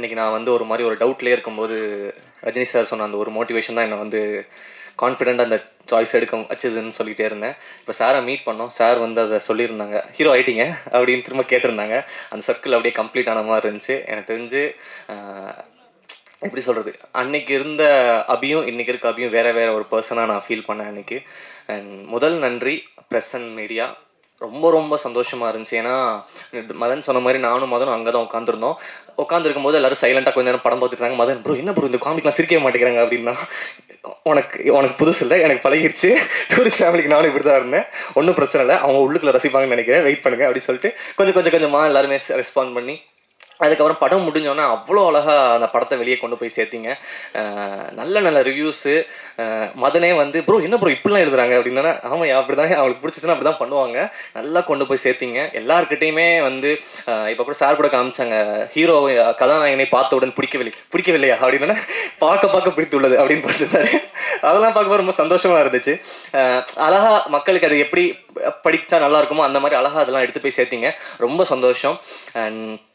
இன்றைக்கி நான் வந்து ஒரு மாதிரி ஒரு டவுட்லேயே இருக்கும்போது ரஜினி சார் சொன்ன அந்த ஒரு மோட்டிவேஷன் தான் என்னை வந்து கான்ஃபிடென்ட்டாக அந்த சாய்ஸ் எடுக்க வச்சதுன்னு சொல்லிகிட்டே இருந்தேன். இப்போ சாரை மீட் பண்ணோம். சார் வந்து அதை சொல்லியிருந்தாங்க, ஹீரோ ஆகிட்டீங்க அப்படின்னு திரும்ப கேட்டிருந்தாங்க. அந்த சர்க்கிள் அப்படியே கம்ப்ளீட் ஆன மாதிரி இருந்துச்சு. எனக்கு தெரிஞ்சு எப்படி சொல்கிறது, அன்னைக்கு இருந்த அபியும் இன்றைக்கி இருக்க அபியும் வேறு வேறு ஒரு பர்சனாக நான் ஃபீல் பண்ணேன் அன்றைக்கி. அண்ட் முதல் நன்றி ப்ரெஸ் அண்ட் மீடியா. ரொம்ப ரொம்ப சந்தோஷமாக இருந்துச்சு. ஏன்னா மதன் சொன்ன மாதிரி நானும் மதனும் அங்கே தான் உட்காந்துருந்தோம். உட்காந்துருக்கும் போது எல்லோரும் சைலண்ட்டாக கொஞ்ச நேரம் படம் பார்த்துட்டு இருந்தாங்க. மதன் ப்ரோ என்ன ப்ரோ இந்த காமெடிக்கெலாம் சிரிக்கவே மாட்டேங்கிறாங்க அப்படின்னா, உனக்கு உனக்கு புதுசு இல்லை, எனக்கு பழகிடுச்சு. டூரிஸ்ட் ஃபேமிலிக்கு நானும் இப்படி தான் இருந்தேன், ஒன்றும் பிரச்சனை இல்லை, அவங்க உள்ளுக்குள்ளே ரசிப்பாங்கன்னு நினைக்கிறேன், வெயிட் பண்ணுங்கள் அப்படின்னு சொல்லிட்டு கொஞ்சமாக எல்லாருமே ரெஸ்பாண்ட் பண்ணி அதுக்கப்புறம் படம் முடிஞ்சோன்னா அவ்வளோ அழகாக அந்த படத்தை வெளியே கொண்டு போய் சேர்த்திங்க. நல்ல நல்ல ரிவ்யூஸு. மதனே வந்து ப்ரோ என்ன ப்ரோ இப்படிலாம் எழுதுறாங்க அப்படின்னா, ஆமாம் அப்படி தான், அவங்களுக்கு பிடிச்சிச்சுன்னா அப்படி தான் பண்ணுவாங்க. நல்லா கொண்டு போய் சேர்த்திங்க. எல்லாருக்கிட்டையுமே வந்து இப்போ கூட சார் கூட காமிச்சாங்க, ஹீரோ கதாநாயகனை பார்த்தவுடன் பிடிக்கவில்லையா அப்படின்னா, பார்க்க பிடித்துள்ளது அப்படின்னு பார்த்துருந்தாரு. அதெல்லாம் பார்க்கும்போது ரொம்ப சந்தோஷமாக இருந்துச்சு. அழகாக மக்களுக்கு அது எப்படி படித்தா நல்லா இருக்குமோ அந்த மாதிரி அழகாக அதெல்லாம் எடுத்து போய் சேர்த்திங்க. ரொம்ப சந்தோஷம். அண்ட்